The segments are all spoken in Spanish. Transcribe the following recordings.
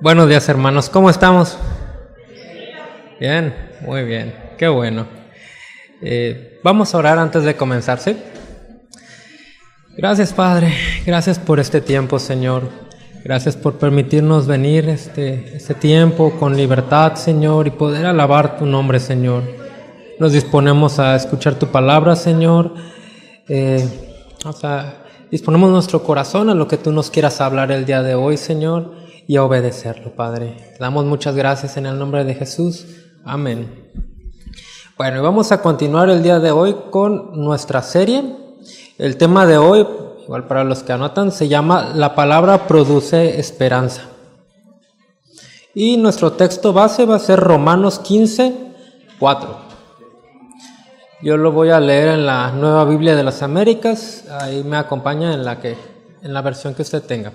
Buenos días, hermanos. ¿Cómo estamos? Bien, muy bien. Qué bueno. Vamos a orar antes de comenzar, ¿sí? Gracias, Padre. Gracias por este tiempo, Señor. Gracias por permitirnos venir este tiempo con libertad, Señor, y poder alabar tu nombre, Señor. Nos disponemos a escuchar tu palabra, Señor. Disponemos nuestro corazón a lo que tú nos quieras hablar el día de hoy, Señor, y a obedecerlo, Padre. Te damos muchas gracias en el nombre de Jesús. Amén. Bueno, y vamos a continuar el día de hoy con nuestra serie. El tema de hoy, igual para los que anotan, se llama La palabra produce esperanza. Y nuestro texto base va a ser Romanos 15:4. Yo lo voy a leer en la Nueva Biblia de las Américas. Ahí me acompaña en la versión que usted tenga.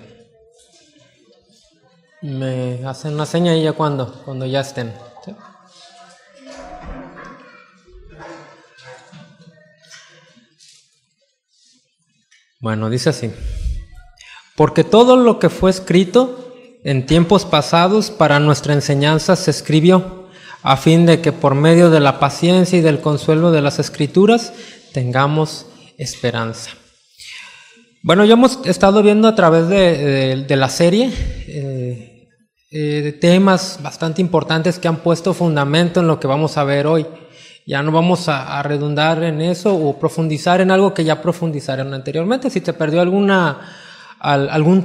Me hacen una seña ahí ya cuando ya estén, ¿sí? Bueno, dice así: porque todo lo que fue escrito en tiempos pasados para nuestra enseñanza se escribió, a fin de que por medio de la paciencia y del consuelo de las Escrituras tengamos esperanza. Bueno, ya hemos estado viendo a través de la serie temas bastante importantes que han puesto fundamento en lo que vamos a ver hoy. Ya no vamos a redundar en eso o profundizar en algo que ya profundizaron anteriormente. Si te perdió algún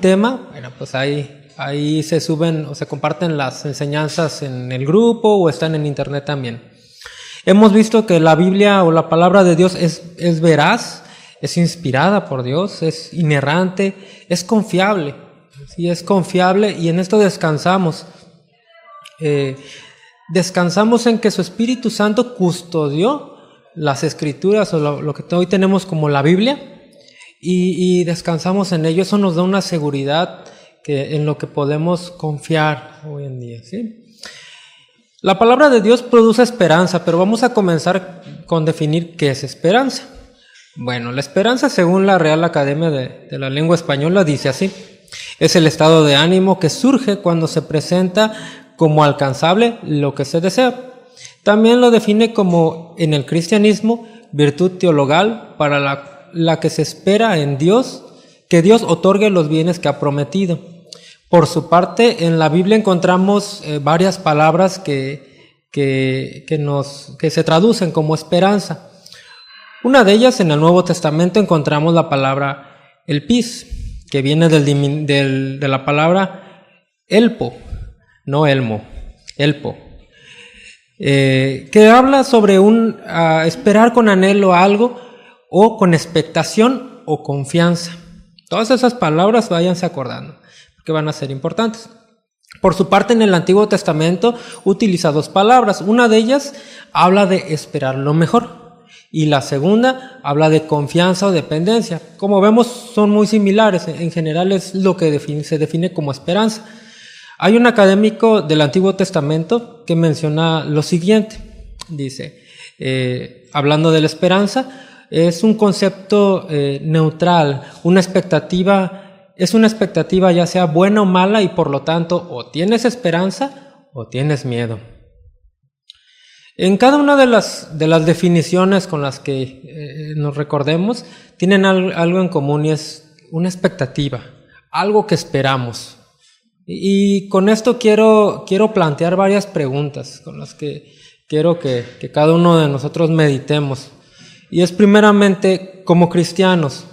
tema, bueno, pues ahí se suben o se comparten las enseñanzas en el grupo o están en internet también. Hemos visto que la Biblia o la palabra de Dios es veraz, es inspirada por Dios, es inerrante, es confiable. Sí, es confiable, y en esto descansamos. Descansamos en que su Espíritu Santo custodió las Escrituras o lo que hoy tenemos como la Biblia, y descansamos en ello. Eso nos da una seguridad en lo que podemos confiar hoy en día, ¿sí? La palabra de Dios produce esperanza, pero vamos a comenzar con definir qué es esperanza. Bueno, la esperanza, según la Real Academia de la Lengua Española, dice así: es el estado de ánimo que surge cuando se presenta como alcanzable lo que se desea. También lo define como, en el cristianismo, virtud teologal para la que se espera en Dios, que Dios otorgue los bienes que ha prometido. Por su parte, en la Biblia encontramos varias palabras que se traducen como esperanza. Una de ellas, en el Nuevo Testamento, encontramos la palabra elpis, que viene de la palabra elpo, no elmo, elpo, que habla sobre esperar con anhelo algo, o con expectación o confianza. Todas esas palabras váyanse acordando, que van a ser importantes. Por su parte, en el Antiguo Testamento utiliza dos palabras. Una de ellas habla de esperar lo mejor, y la segunda habla de confianza o dependencia. Como vemos, son muy similares. En general es lo que se define como esperanza. Hay un académico del Antiguo Testamento que menciona lo siguiente. Dice, hablando de la esperanza, es un concepto neutral, es una expectativa ya sea buena o mala, y por lo tanto o tienes esperanza o tienes miedo. En cada una de las definiciones con las que nos recordemos, tienen algo en común, y es una expectativa, algo que esperamos. Y con esto quiero plantear varias preguntas con las que quiero que cada uno de nosotros meditemos. Y es primeramente, como cristianos,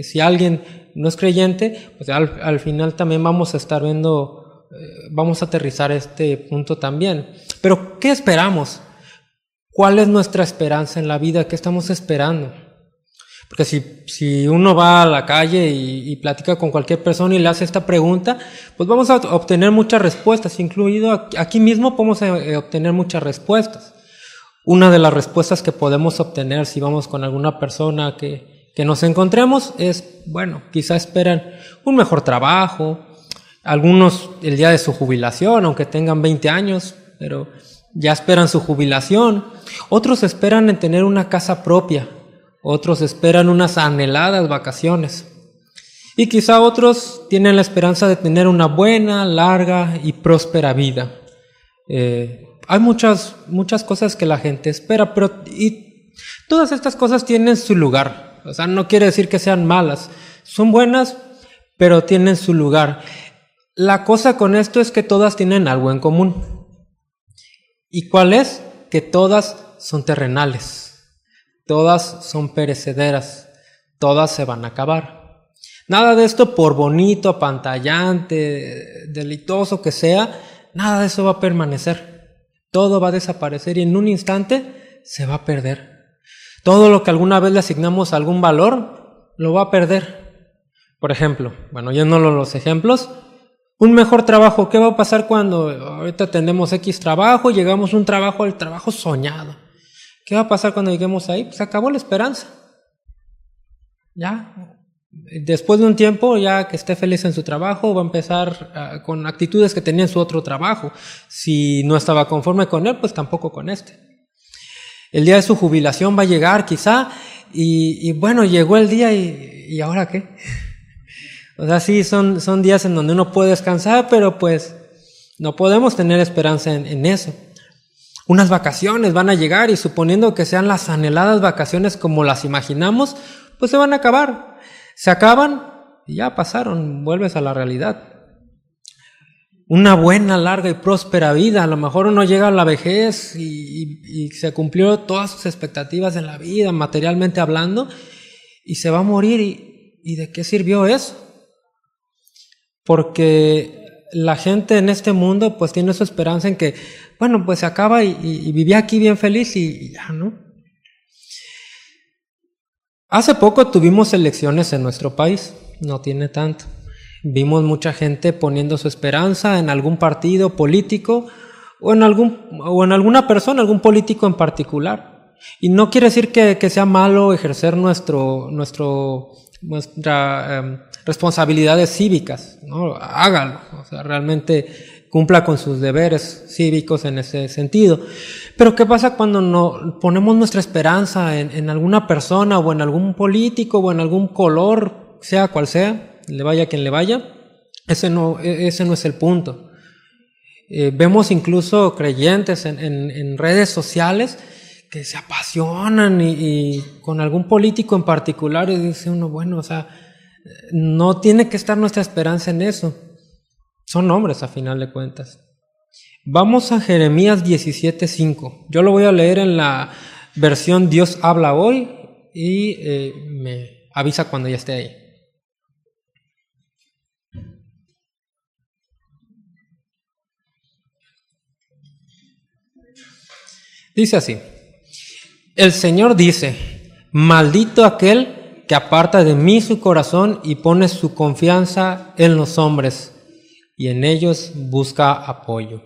si alguien no es creyente, pues al final también vamos a estar viendo, vamos a aterrizar este punto también. Pero, ¿qué esperamos? ¿Cuál es nuestra esperanza en la vida? ¿Qué estamos esperando? Porque si uno va a la calle y platica con cualquier persona y le hace esta pregunta, pues vamos a obtener muchas respuestas, incluido aquí mismo podemos obtener muchas respuestas. Una de las respuestas que podemos obtener si vamos con alguna persona que nos encontremos es, bueno, quizá esperan un mejor trabajo, algunos el día de su jubilación, aunque tengan 20 años, pero ya esperan su jubilación. Otros esperan en tener una casa propia, otros esperan unas anheladas vacaciones. Y quizá otros tienen la esperanza de tener una buena, larga y próspera vida. Hay muchas cosas que la gente espera, y todas estas cosas tienen su lugar. O sea, no quiere decir que sean malas. Son buenas, pero tienen su lugar. La cosa con esto es que todas tienen algo en común. ¿Y cuál es? Que todas son terrenales. Todas son perecederas. Todas se van a acabar. Nada de esto, por bonito, apantallante, deleitoso que sea, nada de eso va a permanecer. Todo va a desaparecer y en un instante se va a perder. Todo lo que alguna vez le asignamos algún valor, lo va a perder. Por ejemplo, yéndolo a los ejemplos, un mejor trabajo. ¿Qué va a pasar cuando ahorita tenemos X trabajo, llegamos a un trabajo, el trabajo soñado? ¿Qué va a pasar cuando lleguemos ahí? Pues se acabó la esperanza. Ya. Después de un tiempo, ya que esté feliz en su trabajo, va a empezar con actitudes que tenía en su otro trabajo. Si no estaba conforme con él, pues tampoco con este. El día de su jubilación va a llegar quizá, y llegó el día y ¿ahora qué? O sea, sí, son días en donde uno puede descansar, pero pues no podemos tener esperanza en eso. Unas vacaciones van a llegar y suponiendo que sean las anheladas vacaciones como las imaginamos, pues se van a acabar. Se acaban y ya pasaron, vuelves a la realidad. Una buena, larga y próspera vida. A lo mejor uno llega a la vejez y se cumplió todas sus expectativas en la vida, materialmente hablando, y se va a morir. ¿Y de qué sirvió eso? Porque la gente en este mundo pues tiene su esperanza en que, pues se acaba y vivía aquí bien feliz y ya, ¿no? Hace poco tuvimos elecciones en nuestro país, no tiene tanto. Vimos mucha gente poniendo su esperanza en algún partido político o en alguna persona, algún político en particular. Y no quiere decir que sea malo ejercer nuestras responsabilidades cívicas, ¿no? Hágalo, o sea, realmente cumpla con sus deberes cívicos en ese sentido. Pero ¿qué pasa cuando no ponemos nuestra esperanza en alguna persona o en algún político o en algún color, sea cual sea, le vaya a quien le vaya? Ese no es el punto. Vemos incluso creyentes en redes sociales que se apasionan y con algún político en particular, y dice uno, no tiene que estar nuestra esperanza en eso. Son hombres a final de cuentas. Vamos a Jeremías 17:5. Yo lo voy a leer en la versión Dios habla hoy y me avisa cuando ya esté ahí. Dice así: el Señor dice, maldito aquel que aparta de mí su corazón y pone su confianza en los hombres y en ellos busca apoyo.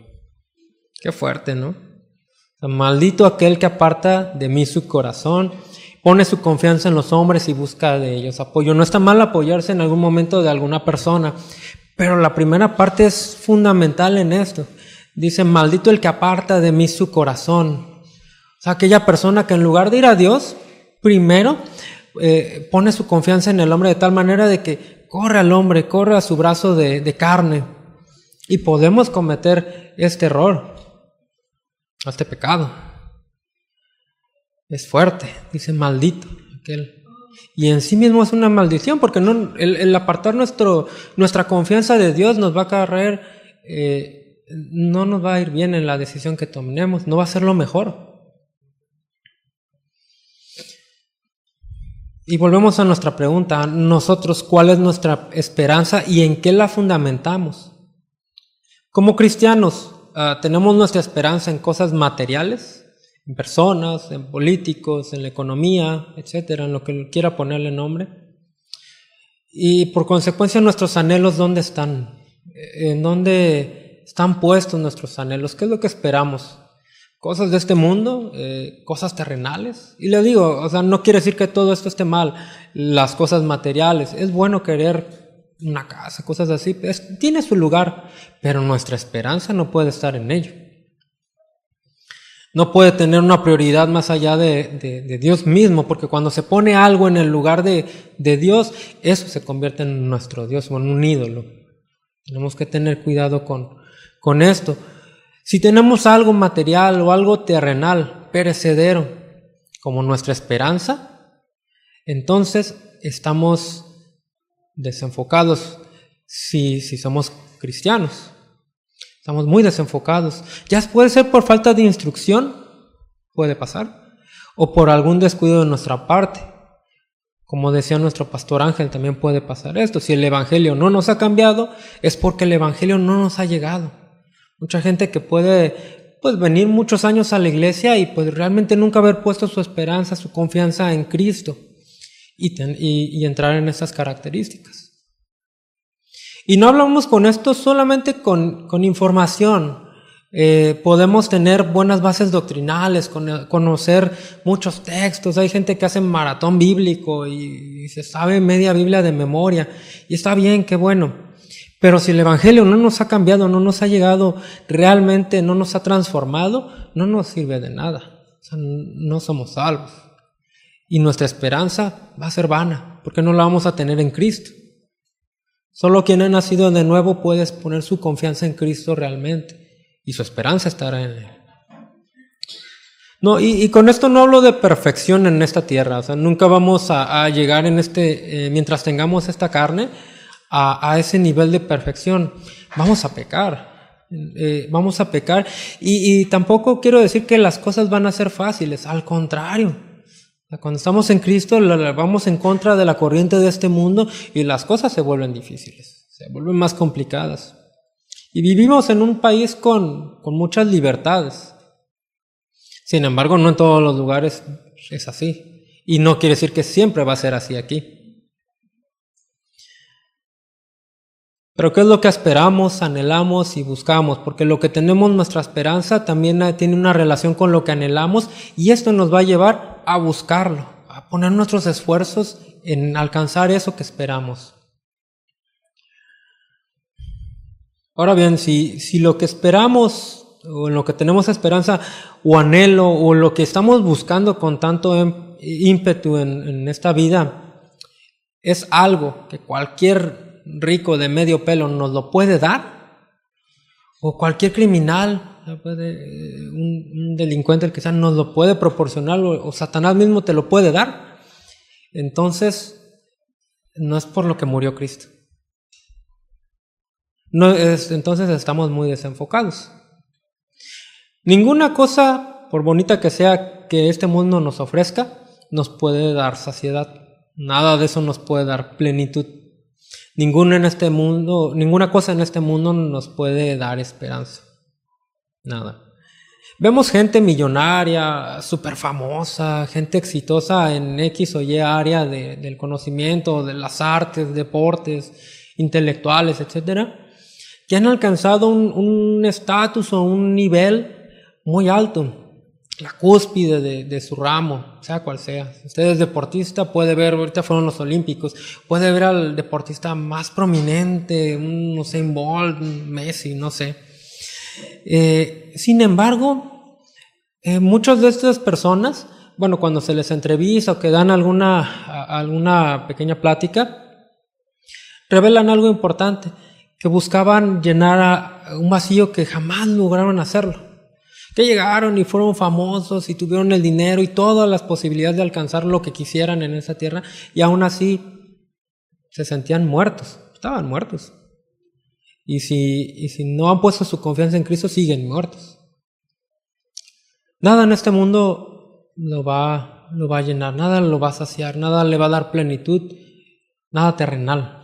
Qué fuerte, ¿no? O sea, maldito aquel que aparta de mí su corazón, pone su confianza en los hombres y busca de ellos apoyo. No está mal apoyarse en algún momento de alguna persona, pero la primera parte es fundamental en esto. Dice, maldito el que aparta de mí su corazón. O sea, aquella persona que en lugar de ir a Dios, primero pone su confianza en el hombre de tal manera de que corre al hombre, corre a su brazo de carne. Y podemos cometer este error, este pecado. Es fuerte, dice maldito aquel. Y en sí mismo es una maldición, porque no, el apartar nuestra confianza de Dios nos va a acarrear, no nos va a ir bien en la decisión que tomemos, no va a ser lo mejor. Y volvemos a nuestra pregunta, nosotros, ¿cuál es nuestra esperanza y en qué la fundamentamos? Como cristianos, tenemos nuestra esperanza en cosas materiales, en personas, en políticos, en la economía, etcétera, en lo que quiera ponerle nombre. Y por consecuencia, nuestros anhelos, ¿dónde están? ¿En dónde están puestos nuestros anhelos? ¿Qué es lo que esperamos? ¿Cosas de este mundo? ¿Cosas terrenales? Y le digo, o sea, no quiere decir que todo esto esté mal. Las cosas materiales, es bueno querer una casa, cosas así, tiene su lugar, pero nuestra esperanza no puede estar en ello. No puede tener una prioridad más allá de Dios mismo, porque cuando se pone algo en el lugar de Dios, eso se convierte en nuestro Dios o en un ídolo. Tenemos que tener cuidado con esto. Si tenemos algo material o algo terrenal, perecedero, como nuestra esperanza, entonces estamos desenfocados si somos cristianos. Estamos muy desenfocados. Ya puede ser por falta de instrucción, puede pasar, o por algún descuido de nuestra parte. Como decía nuestro pastor Ángel, también puede pasar esto. Si el evangelio no nos ha cambiado, es porque el evangelio no nos ha llegado. Mucha gente que puede venir muchos años a la iglesia y realmente nunca haber puesto su esperanza, su confianza en Cristo y entrar en esas características. Y no hablamos con esto solamente con información. Podemos tener buenas bases doctrinales, conocer muchos textos. Hay gente que hace maratón bíblico y se sabe media Biblia de memoria. Y está bien, qué bueno. Pero si el evangelio no nos ha cambiado, no nos ha llegado realmente, no nos ha transformado, no nos sirve de nada. O sea, no somos salvos. Y nuestra esperanza va a ser vana, porque no la vamos a tener en Cristo. Solo quien ha nacido de nuevo puede poner su confianza en Cristo realmente, y su esperanza estará en Él. No, y con esto no hablo de perfección en esta tierra. O sea, nunca vamos a llegar mientras tengamos esta carne, a ese nivel de perfección. Vamos a pecar. Y tampoco quiero decir que las cosas van a ser fáciles. Al contrario. Cuando estamos en Cristo, vamos en contra de la corriente de este mundo y las cosas se vuelven difíciles, se vuelven más complicadas. Y vivimos en un país con muchas libertades. Sin embargo, no en todos los lugares es así. Y no quiere decir que siempre va a ser así aquí. Pero ¿qué es lo que esperamos, anhelamos y buscamos? Porque lo que tenemos, nuestra esperanza, también tiene una relación con lo que anhelamos, y esto nos va a llevar a buscarlo, a poner nuestros esfuerzos en alcanzar eso que esperamos. Ahora bien, si lo que esperamos, o en lo que tenemos esperanza o anhelo, o lo que estamos buscando con tanto ímpetu en esta vida, es algo que cualquier rico de medio pelo nos lo puede dar, o cualquier criminal, un delincuente, el que sea, nos lo puede proporcionar, o Satanás mismo te lo puede dar, entonces no es por lo que murió Cristo. Entonces estamos muy desenfocados. Ninguna cosa, por bonita que sea, que este mundo nos ofrezca, nos puede dar saciedad. Nada de eso nos puede dar plenitud. Ninguna cosa en este mundo nos puede dar esperanza. Nada. Vemos gente millonaria, súper famosa, gente exitosa en X o Y área del conocimiento, de las artes, deportes, intelectuales, etcétera, que han alcanzado un estatus o un nivel muy alto, la cúspide de su ramo, sea cual sea. Si usted es deportista, puede ver, ahorita fueron los Olímpicos, puede ver al deportista más prominente, un Usain Bolt, Messi, no sé. Sin embargo, muchas de estas personas, cuando se les entrevista o que dan alguna pequeña plática, revelan algo importante, que buscaban llenar un vacío que jamás lograron hacerlo. Que llegaron y fueron famosos y tuvieron el dinero y todas las posibilidades de alcanzar lo que quisieran en esa tierra, y aún así se sentían muertos, estaban muertos. Y si no han puesto su confianza en Cristo, siguen muertos. Nada en este mundo lo va a llenar, nada lo va a saciar, nada le va a dar plenitud, nada terrenal.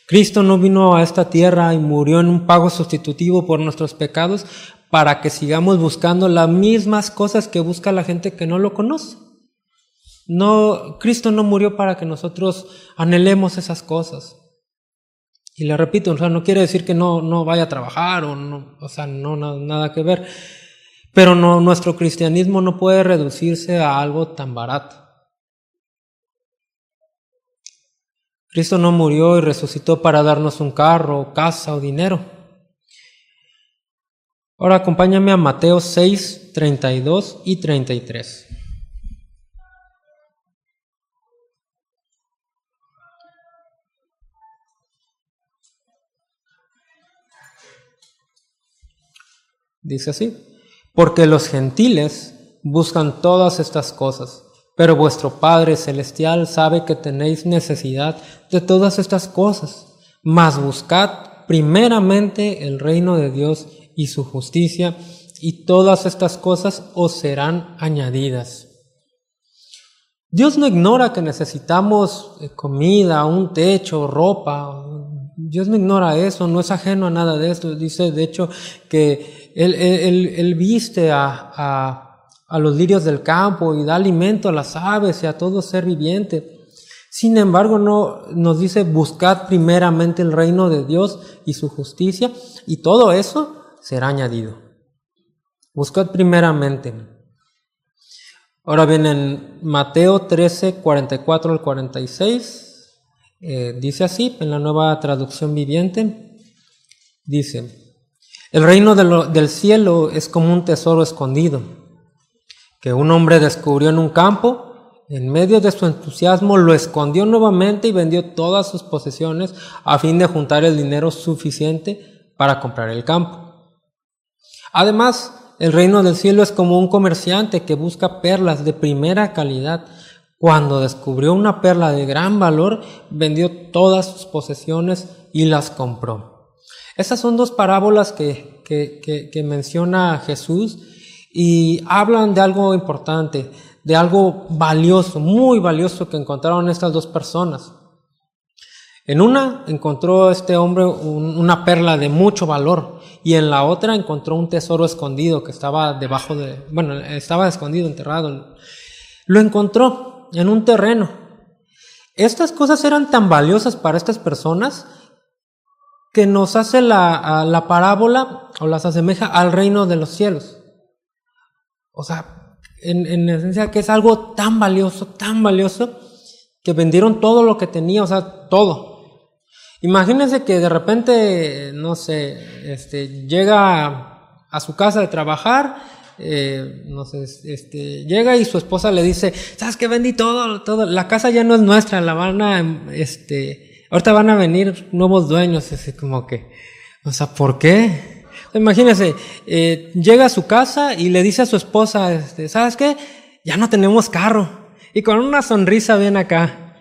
Cristo no vino a esta tierra y murió en un pago sustitutivo por nuestros pecados para que sigamos buscando las mismas cosas que busca la gente que no lo conoce. No, Cristo no murió para que nosotros anhelemos esas cosas. Y le repito, no quiere decir que no vaya a trabajar nada que ver. Pero nuestro cristianismo no puede reducirse a algo tan barato. Cristo no murió y resucitó para darnos un carro, casa o dinero. Ahora acompáñame a Mateo 6, 32 y 33. Dice así: porque los gentiles buscan todas estas cosas, pero vuestro Padre Celestial sabe que tenéis necesidad de todas estas cosas. Mas buscad primeramente el reino de Dios y su justicia, y todas estas cosas os serán añadidas. Dios no ignora que necesitamos comida, un techo, ropa. Dios no ignora eso, no es ajeno a nada de esto. Dice, de hecho, que Él viste a los lirios del campo y da alimento a las aves y a todo ser viviente. Sin embargo, no nos dice, buscad primeramente el reino de Dios y su justicia, y todo eso será añadido. Buscad primeramente. Ahora bien, en Mateo 13, 44 al 46, dice así, en la Nueva Traducción Viviente, dice: el reino del cielo es como un tesoro escondido, que un hombre descubrió en un campo. En medio de su entusiasmo lo escondió nuevamente y vendió todas sus posesiones a fin de juntar el dinero suficiente para comprar el campo. Además, el reino del cielo es como un comerciante que busca perlas de primera calidad. Cuando descubrió una perla de gran valor, vendió todas sus posesiones y las compró. Esas son dos parábolas que menciona Jesús y hablan de algo importante, de algo valioso, muy valioso que encontraron estas dos personas. En una encontró este hombre una perla de mucho valor, y en la otra encontró un tesoro escondido que estaba estaba escondido, enterrado. Lo encontró en un terreno. Estas cosas eran tan valiosas para estas personas que nos hace la parábola, o las asemeja al reino de los cielos. O sea, en esencia, que es algo tan valioso, que vendieron todo lo que tenía, o sea, todo. Imagínense que de repente, no sé, llega a su casa de trabajar, llega y su esposa le dice, ¿sabes qué? Vendí todo, la casa ya no es nuestra, ahorita van a venir nuevos dueños, así como que, o sea, ¿por qué? Imagínense, llega a su casa y le dice a su esposa, ¿sabes qué? Ya no tenemos carro. Y con una sonrisa bien acá,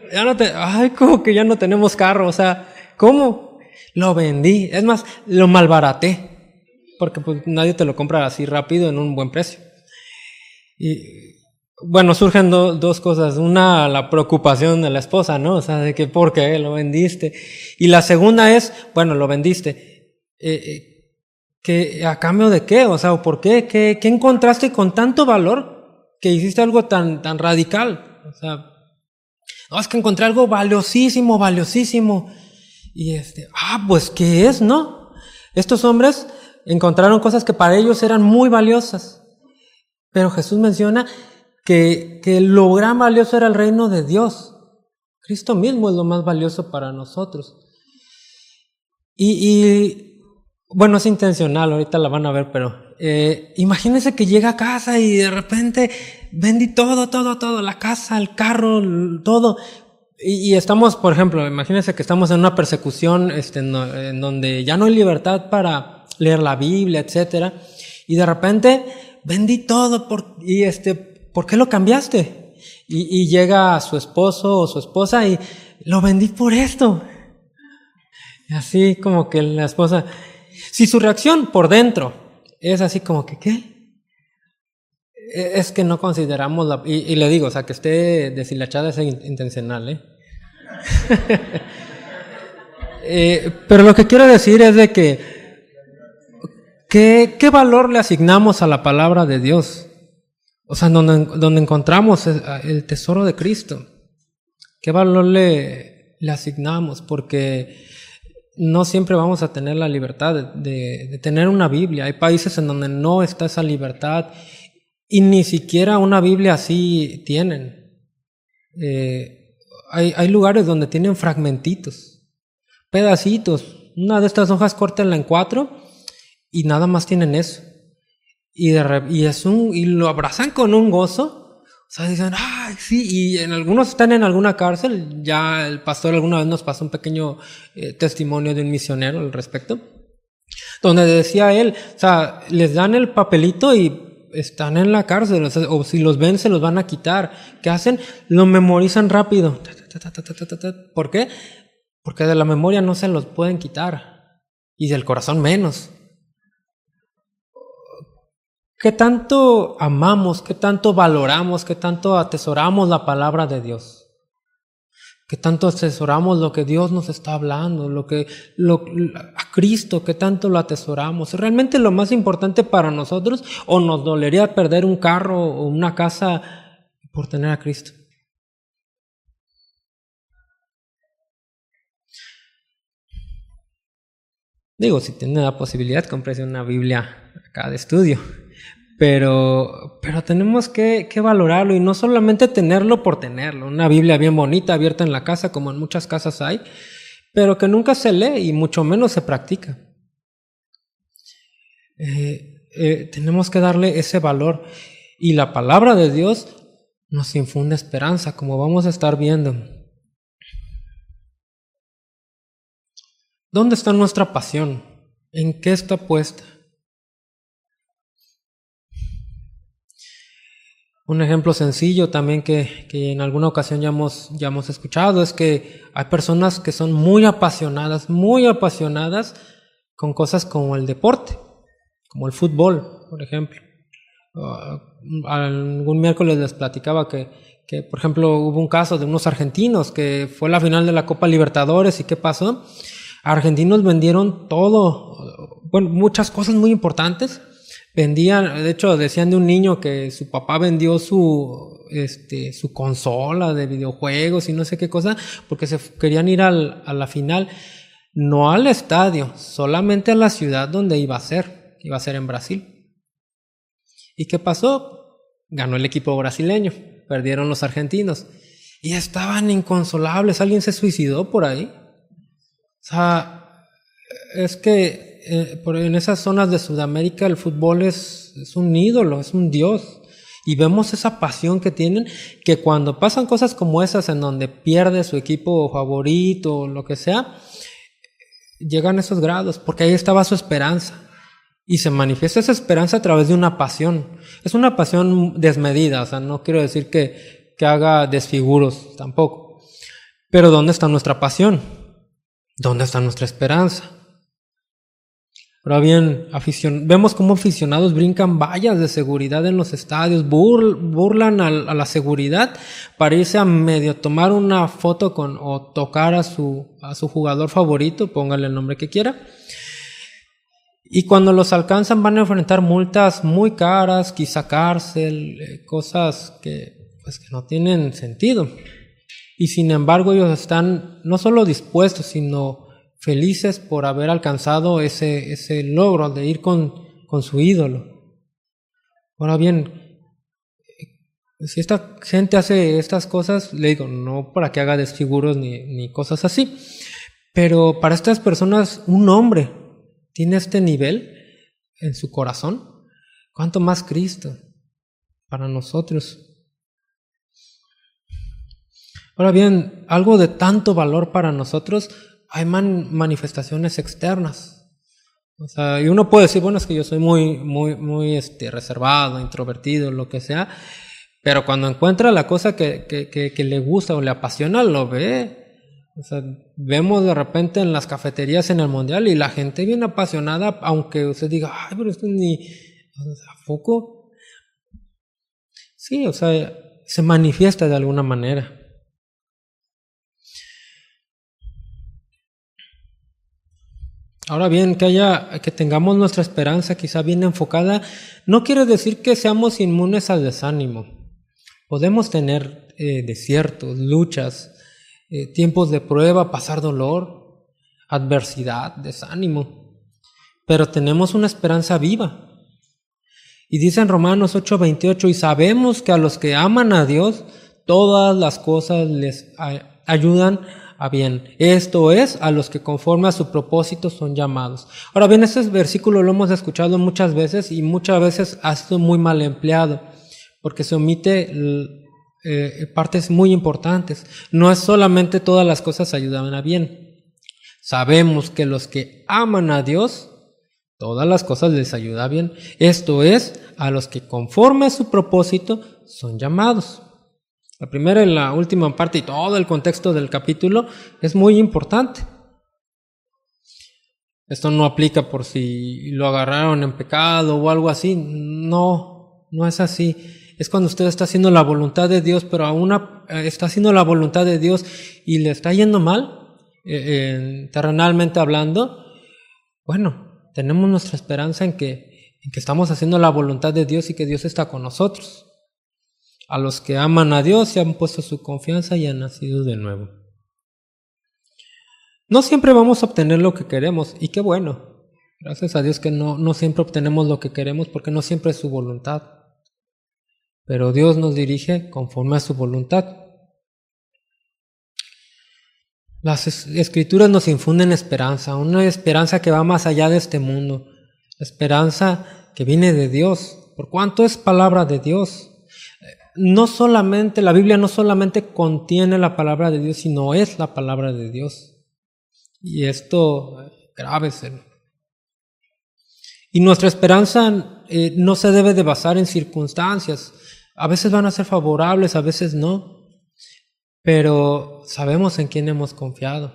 como que ya no tenemos carro, o sea, ¿cómo? Lo vendí, es más, lo malbaraté, porque pues nadie te lo compra así rápido en un buen precio. Y bueno, surgen dos cosas. Una, la preocupación de la esposa, ¿no? O sea, de que ¿por qué lo vendiste? Y la segunda es, bueno, lo vendiste, ¿que a cambio de qué? O sea, ¿por qué? ¿Qué encontraste con tanto valor que hiciste algo tan radical? O sea, no, es que encontré algo valiosísimo. Y pues, ¿qué es, no? Estos hombres encontraron cosas que para ellos eran muy valiosas. Pero Jesús menciona que lo gran valioso era el reino de Dios. Cristo mismo es lo más valioso para nosotros. Y bueno, es intencional, ahorita la van a ver, pero imagínense que llega a casa y de repente vendí todo, la casa, el carro, todo. Y estamos, por ejemplo, imagínense que estamos en una persecución en donde ya no hay libertad para leer la Biblia, etcétera. Y de repente vendí todo ¿por qué lo cambiaste? Y llega su esposo o su esposa y lo vendí por esto. Y así como que la esposa, si su reacción por dentro es así como que, ¿qué? Es que no consideramos y le digo, o sea, que esté deshilachada es intencional, pero lo que quiero decir es de que ¿qué valor le asignamos a la palabra de Dios? O sea, donde encontramos el tesoro de Cristo. ¿Qué valor le asignamos? Porque no siempre vamos a tener la libertad de tener una Biblia. Hay países en donde no está esa libertad y ni siquiera una Biblia así tienen. Hay lugares donde tienen fragmentitos, pedacitos. Una de estas hojas córtenla en 4 y nada más tienen eso. Y lo abrazan con un gozo. O sea, dicen, ¡ay, sí! Y algunos están en alguna cárcel. Ya el pastor alguna vez nos pasó un pequeño testimonio de un misionero al respecto, donde decía él, o sea, les dan el papelito y están en la cárcel, o si los ven se los van a quitar. ¿Qué hacen? Lo memorizan rápido. ¿Por qué? Porque de la memoria no se los pueden quitar, y del corazón menos. ¿Qué tanto amamos, qué tanto valoramos, qué tanto atesoramos la palabra de Dios? ¿Qué tanto atesoramos lo que Dios nos está hablando? A Cristo, ¿qué tanto lo atesoramos? ¿Es realmente lo más importante para nosotros, o nos dolería perder un carro o una casa por tener a Cristo? Digo, si tiene la posibilidad, cómprese una Biblia acá de estudio. Pero tenemos que valorarlo, y no solamente tenerlo por tenerlo. Una Biblia bien bonita, abierta en la casa, como en muchas casas hay, pero que nunca se lee y mucho menos se practica. Tenemos que darle ese valor, y la palabra de Dios nos infunde esperanza, como vamos a estar viendo. ¿Dónde está nuestra pasión? ¿En qué está puesta? Un ejemplo sencillo también que en alguna ocasión ya hemos escuchado es que hay personas que son muy apasionadas con cosas como el deporte, como el fútbol, por ejemplo. Algún miércoles les platicaba que, por ejemplo, hubo un caso de unos argentinos que fue la final de la Copa Libertadores. ¿Y qué pasó? Argentinos vendieron todo, bueno, muchas cosas muy importantes. Vendían, de hecho, decían de un niño que su papá vendió su consola de videojuegos y no sé qué cosa, porque se querían ir a la final, no al estadio, solamente a la ciudad donde iba a ser en Brasil. ¿Y qué pasó? Ganó el equipo brasileño, perdieron los argentinos, y estaban inconsolables. Alguien se suicidó por ahí. O sea, es que en esas zonas de Sudamérica el fútbol es un ídolo, es un dios. Y vemos esa pasión que tienen, que cuando pasan cosas como esas en donde pierde su equipo favorito o lo que sea, llegan a esos grados, porque ahí estaba su esperanza. Y se manifiesta esa esperanza a través de una pasión. Es una pasión desmedida, o sea, no quiero decir que haga desfiguros tampoco. Pero ¿dónde está nuestra pasión? ¿Dónde está nuestra esperanza? Ahora bien, vemos cómo aficionados brincan vallas de seguridad en los estadios, burlan a la seguridad para irse a medio tomar una foto o tocar a su jugador favorito, póngale el nombre que quiera. Y cuando los alcanzan van a enfrentar multas muy caras, quizá cárcel, cosas que no tienen sentido. Y sin embargo ellos están no solo dispuestos, sino felices por haber alcanzado ese logro de ir con su ídolo. Ahora bien, si esta gente hace estas cosas, le digo, no para que haga desfiguros ni cosas así, pero para estas personas, un hombre tiene este nivel en su corazón, ¿cuánto más Cristo para nosotros? Ahora bien, algo de tanto valor para nosotros, hay manifestaciones externas. O sea, y uno puede decir, bueno, es que yo soy muy reservado, introvertido, lo que sea, pero cuando encuentra la cosa que le gusta o le apasiona, lo ve. O sea, vemos de repente en las cafeterías en el Mundial y la gente bien apasionada, aunque usted diga, ay, pero esto ni... ¿A poco? Sí, o sea, se manifiesta de alguna manera. Ahora bien, que tengamos nuestra esperanza quizá bien enfocada, no quiere decir que seamos inmunes al desánimo. Podemos tener desiertos, luchas, tiempos de prueba, pasar dolor, adversidad, desánimo, pero tenemos una esperanza viva. Y dice en Romanos 8:28, y sabemos que a los que aman a Dios, todas las cosas les ayudan a bien. Esto es, a los que conforme a su propósito son llamados. Ahora bien, este versículo lo hemos escuchado muchas veces y muchas veces ha sido muy mal empleado, porque se omite partes muy importantes. No es solamente todas las cosas ayudan a bien. Sabemos que los que aman a Dios, todas las cosas les ayuda bien. Esto es, a los que conforme a su propósito son llamados. La primera y la última parte y todo el contexto del capítulo es muy importante. Esto no aplica por si lo agarraron en pecado o algo así. No es así. Es cuando usted está haciendo la voluntad de Dios, pero aún está haciendo la voluntad de Dios y le está yendo mal, terrenalmente hablando. Bueno, tenemos nuestra esperanza en que estamos haciendo la voluntad de Dios y que Dios está con nosotros. A los que aman a Dios se han puesto su confianza y han nacido de nuevo. No siempre vamos a obtener lo que queremos, y qué bueno. Gracias a Dios que no siempre obtenemos lo que queremos, porque no siempre es su voluntad. Pero Dios nos dirige conforme a su voluntad. Las Escrituras nos infunden esperanza, una esperanza que va más allá de este mundo, esperanza que viene de Dios, por cuanto es palabra de Dios. La Biblia no solamente contiene la palabra de Dios, sino es la palabra de Dios. Y esto, grábeselo. Y nuestra esperanza no se debe de basar en circunstancias. A veces van a ser favorables, a veces no. Pero sabemos en quién hemos confiado.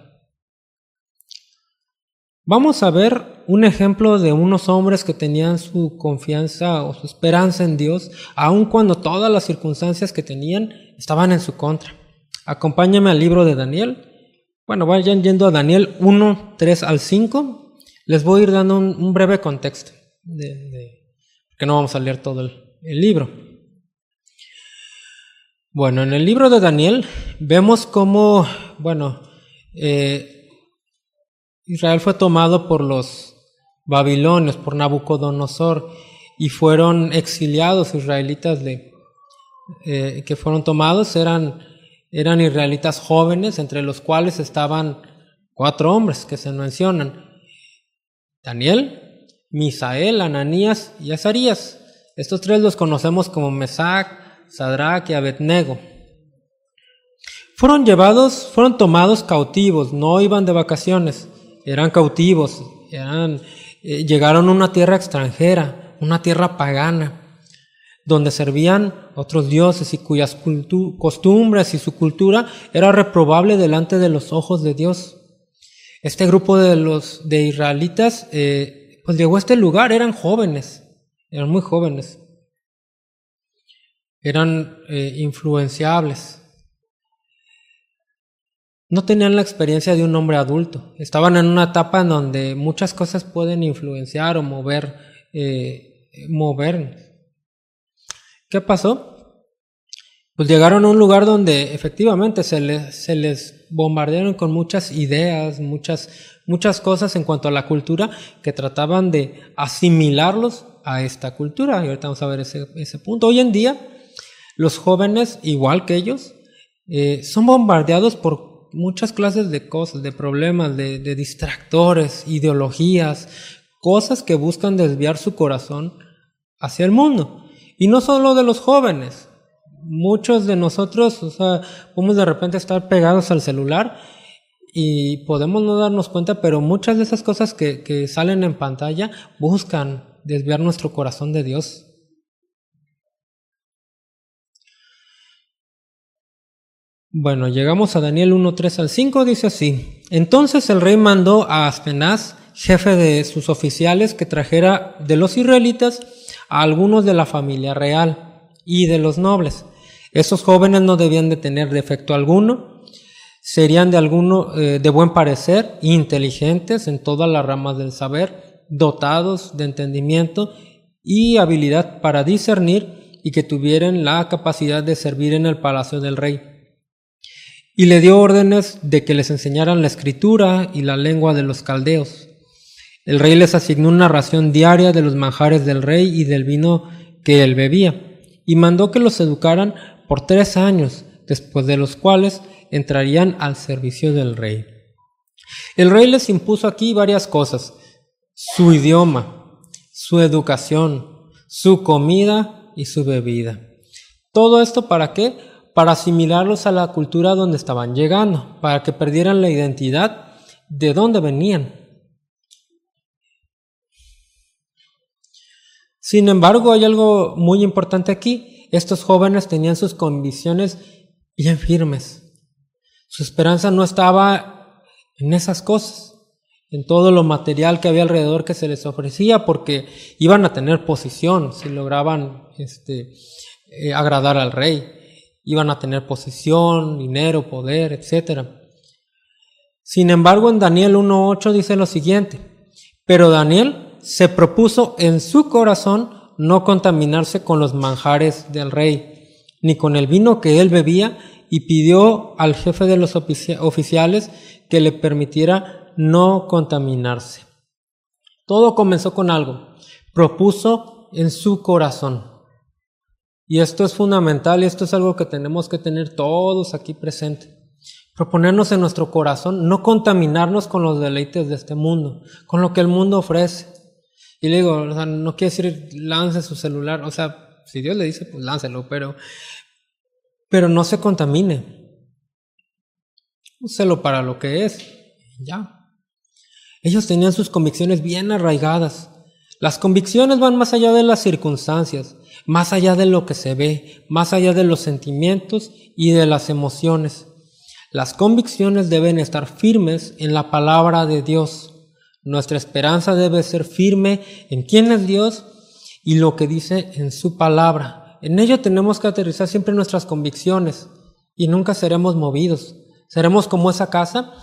Vamos a ver un ejemplo de unos hombres que tenían su confianza o su esperanza en Dios, aun cuando todas las circunstancias que tenían estaban en su contra. Acompáñame al libro de Daniel. Bueno, vayan yendo a Daniel 1, 3 al 5. Les voy a ir dando un breve contexto, porque no vamos a leer todo el libro. Bueno, en el libro de Daniel vemos cómo, Israel fue tomado por los babilonios, por Nabucodonosor, y fueron exiliados israelitas que fueron tomados, eran israelitas jóvenes, entre los cuales estaban 4 hombres que se mencionan: Daniel, Misael, Ananías y Azarías. Estos 3 los conocemos como Mesac, Sadrach y Abednego. Fueron tomados cautivos, no iban de vacaciones, eran cautivos, llegaron a una tierra extranjera, una tierra pagana, donde servían otros dioses y cuyas costumbres y su cultura era reprobable delante de los ojos de Dios. Este grupo de israelitas pues llegó a este lugar, eran jóvenes, eran muy jóvenes, eran influenciables. No tenían la experiencia de un hombre adulto. Estaban en una etapa en donde muchas cosas pueden influenciar o movernos. ¿Qué pasó? Pues llegaron a un lugar donde efectivamente se les bombardearon con muchas ideas, muchas cosas en cuanto a la cultura que trataban de asimilarlos a esta cultura. Y ahorita vamos a ver ese punto. Hoy en día, los jóvenes, igual que ellos, son bombardeados por muchas clases de cosas, de problemas, de distractores, ideologías, cosas que buscan desviar su corazón hacia el mundo. Y no solo de los jóvenes, muchos de nosotros, podemos de repente estar pegados al celular y podemos no darnos cuenta, pero muchas de esas cosas que salen en pantalla buscan desviar nuestro corazón de Dios. Bueno, llegamos a Daniel 1, 3 al 5, dice así: Entonces el rey mandó a Aspenaz, jefe de sus oficiales, que trajera de los israelitas a algunos de la familia real y de los nobles. Esos jóvenes no debían de tener defecto alguno, serían de buen parecer, inteligentes en todas las ramas del saber, dotados de entendimiento y habilidad para discernir, y que tuvieran la capacidad de servir en el palacio del rey. Y le dio órdenes de que les enseñaran la escritura y la lengua de los caldeos. El rey les asignó una ración diaria de los manjares del rey y del vino que él bebía, y mandó que los educaran por 3 años, después de los cuales entrarían al servicio del rey. El rey les impuso aquí varias cosas: su idioma, su educación, su comida y su bebida. ¿Todo esto para qué? Para asimilarlos a la cultura donde estaban llegando, para que perdieran la identidad de dónde venían. Sin embargo, hay algo muy importante aquí. Estos jóvenes tenían sus convicciones bien firmes. Su esperanza no estaba en esas cosas, en todo lo material que había alrededor que se les ofrecía, porque iban a tener posición si lograban agradar al rey. Iban a tener posición, dinero, poder, etc. Sin embargo, en Daniel 1:8 dice lo siguiente: pero Daniel se propuso en su corazón no contaminarse con los manjares del rey, ni con el vino que él bebía, y pidió al jefe de los oficiales que le permitiera no contaminarse. Todo comenzó con algo: propuso en su corazón. Y esto es fundamental, y esto es algo que tenemos que tener todos aquí presentes. Proponernos en nuestro corazón no contaminarnos con los deleites de este mundo, con lo que el mundo ofrece. Y le digo, no quiere decir lance su celular, si Dios le dice, pues láncelo, pero no se contamine. Úselo para lo que es, ya. Ellos tenían sus convicciones bien arraigadas. Las convicciones van más allá de las circunstancias, más allá de lo que se ve, más allá de los sentimientos y de las emociones. Las convicciones deben estar firmes en la palabra de Dios. Nuestra esperanza debe ser firme en quién es Dios y lo que dice en su palabra. En ello tenemos que aterrizar siempre nuestras convicciones y nunca seremos movidos. Seremos como esa casa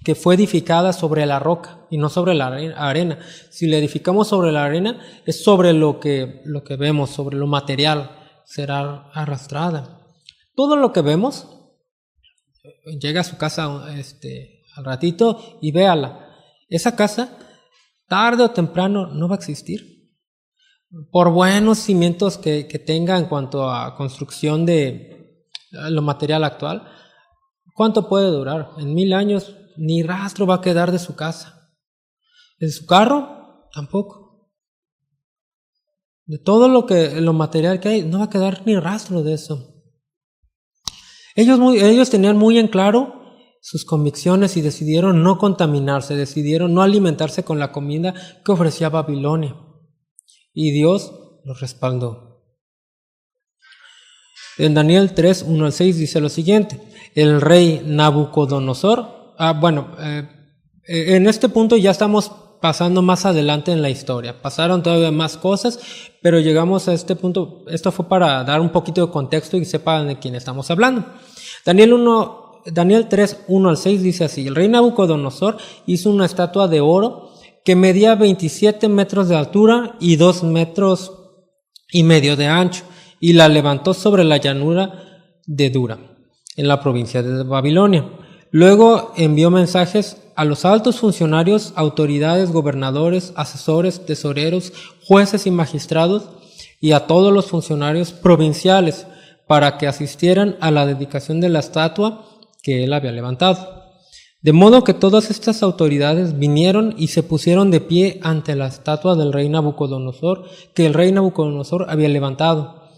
que fue edificada sobre la roca y no sobre la arena. Si la edificamos sobre la arena, es sobre lo que vemos, sobre lo material, será arrastrada. Todo lo que vemos, llega a su casa al ratito y véala. Esa casa, tarde o temprano, no va a existir. Por buenos cimientos que tenga en cuanto a construcción de lo material actual, ¿cuánto puede durar? En 1000 años ni rastro va a quedar de su casa. ¿De su carro? Tampoco. De todo lo material que hay, no va a quedar ni rastro de eso. Ellos tenían muy en claro sus convicciones y decidieron no contaminarse, decidieron no alimentarse con la comida que ofrecía Babilonia. Y Dios los respaldó. En Daniel 3:1-6 dice lo siguiente: el rey Nabucodonosor, en este punto ya estamos pasando más adelante en la historia, pasaron todavía más cosas, pero llegamos a este punto. Esto fue para dar un poquito de contexto y sepan de quién estamos hablando. Daniel 3:1-6 dice así: el rey Nabucodonosor hizo una estatua de oro que medía 27 metros de altura y 2,5 metros de ancho, y la levantó sobre la llanura de Dura, en la provincia de Babilonia. Luego envió mensajes a los altos funcionarios, autoridades, gobernadores, asesores, tesoreros, jueces y magistrados, y a todos los funcionarios provinciales para que asistieran a la dedicación de la estatua que él había levantado. De modo que todas estas autoridades vinieron y se pusieron de pie ante la estatua del rey Nabucodonosor, que el rey Nabucodonosor había levantado.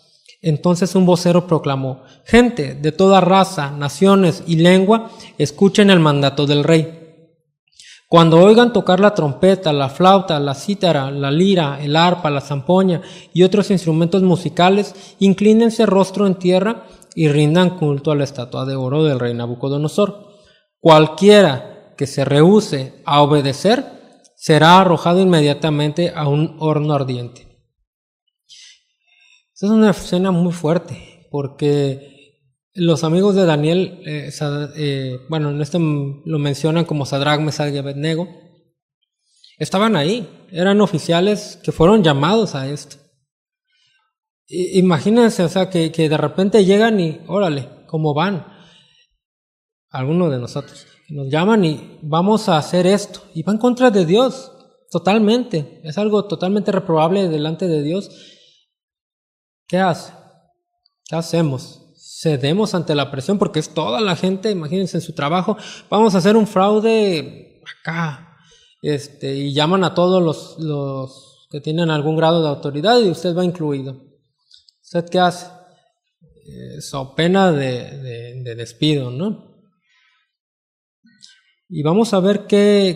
Entonces un vocero proclamó: gente de toda raza, naciones y lengua, escuchen el mandato del rey. Cuando oigan tocar la trompeta, la flauta, la cítara, la lira, el arpa, la zampoña y otros instrumentos musicales, inclínense rostro en tierra y rindan culto a la estatua de oro del rey Nabucodonosor. Cualquiera que se rehúse a obedecer será arrojado inmediatamente a un horno ardiente. Esta es una escena muy fuerte, porque los amigos de Daniel, en este lo mencionan como Sadrach, Mesach y Abednego, estaban ahí, eran oficiales que fueron llamados a esto. Imagínense, que de repente llegan y, órale, ¿cómo van? Algunos de nosotros nos llaman y vamos a hacer esto, y va en contra de Dios, totalmente, es algo totalmente reprobable delante de Dios. ¿Qué hace? ¿Qué hacemos? cedemos ante la presión, porque es toda la gente, imagínense, en su trabajo, vamos a hacer un fraude acá, y llaman a todos los que tienen algún grado de autoridad y usted va incluido. ¿Usted qué hace? So pena de despido, ¿no? Y vamos a ver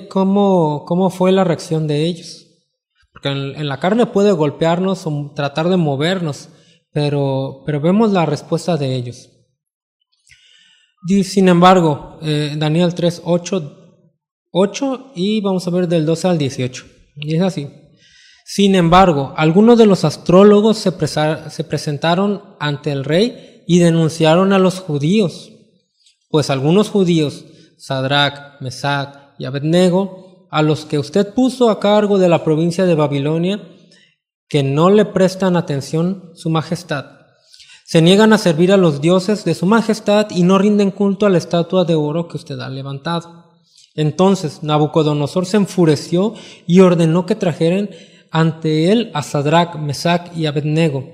cómo fue la reacción de ellos. Porque en la carne puede golpearnos o tratar de movernos, pero vemos la respuesta de ellos. Sin embargo, Daniel 3, 8 y vamos a ver del 12 al 18. Y es así. Sin embargo, algunos de los astrólogos se presentaron ante el rey y denunciaron a los judíos, pues algunos judíos, Sadrach, Mesach y Abednego, a los que usted puso a cargo de la provincia de Babilonia, que no le prestan atención su majestad, se niegan a servir a los dioses de su majestad y no rinden culto a la estatua de oro que usted ha levantado. Entonces Nabucodonosor se enfureció y ordenó que trajeran ante él a Sadrach, Mesach y Abednego.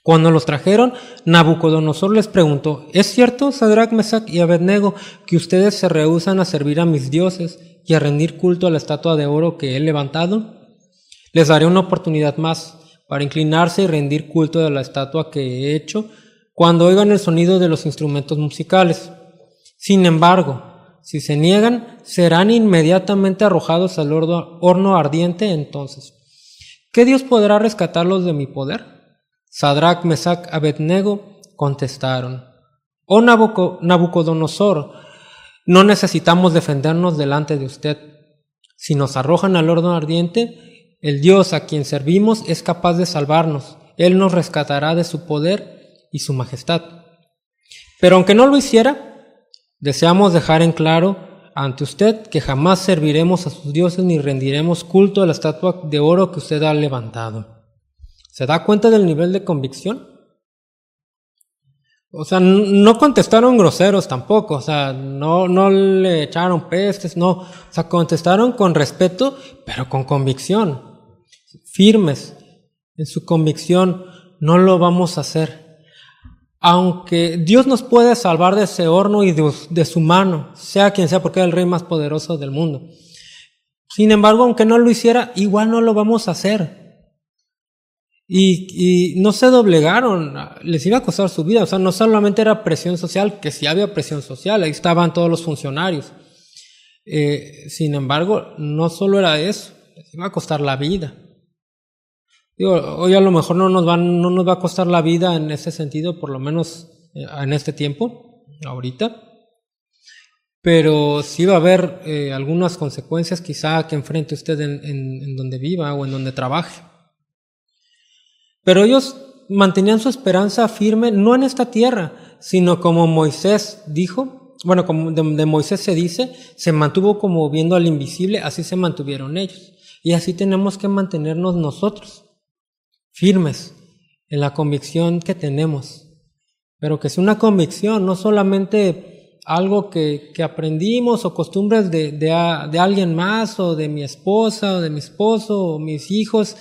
Cuando los trajeron, Nabucodonosor les preguntó: ¿es cierto, Sadrach, Mesach y Abednego, que ustedes se rehúsan a servir a mis dioses y a rendir culto a la estatua de oro que he levantado? Les daré una oportunidad más para inclinarse y rendir culto a la estatua que he hecho cuando oigan el sonido de los instrumentos musicales. Sin embargo, si se niegan, serán inmediatamente arrojados al horno ardiente. Entonces, ¿qué Dios podrá rescatarlos de mi poder? Sadrach, Mesach, Abednego contestaron: oh Nabucodonosor, no necesitamos defendernos delante de usted. Si nos arrojan al horno ardiente, el Dios a quien servimos es capaz de salvarnos. Él nos rescatará de su poder y su majestad. Pero aunque no lo hiciera, deseamos dejar en claro ante usted que jamás serviremos a sus dioses ni rendiremos culto a la estatua de oro que usted ha levantado. ¿Se da cuenta del nivel de convicción? O sea, no contestaron groseros tampoco, o sea, no le echaron pestes, no, o sea, contestaron con respeto, pero con convicción, firmes en su convicción. No lo vamos a hacer. Aunque Dios nos puede salvar de ese horno y de su mano, sea quien sea, porque es el rey más poderoso del mundo. Sin embargo, aunque no lo hiciera, igual no lo vamos a hacer. Y no se doblegaron, les iba a costar su vida. O sea, no solamente era presión social, que sí había presión social, ahí estaban todos los funcionarios. Sin embargo, no solo era eso, les iba a costar la vida. Digo, hoy a lo mejor no nos va a costar la vida en ese sentido, por lo menos en este tiempo, ahorita. Pero sí va a haber algunas consecuencias quizá que enfrente usted en donde viva o en donde trabaje. Pero ellos mantenían su esperanza firme no en esta tierra, sino como Moisés dijo, bueno, como de Moisés se dice, se mantuvo como viendo al invisible, así se mantuvieron ellos. Y así tenemos que mantenernos nosotros, firmes en la convicción que tenemos. Pero que es una convicción, no solamente algo que aprendimos o costumbres de alguien más o de mi esposa o de mi esposo o mis hijos.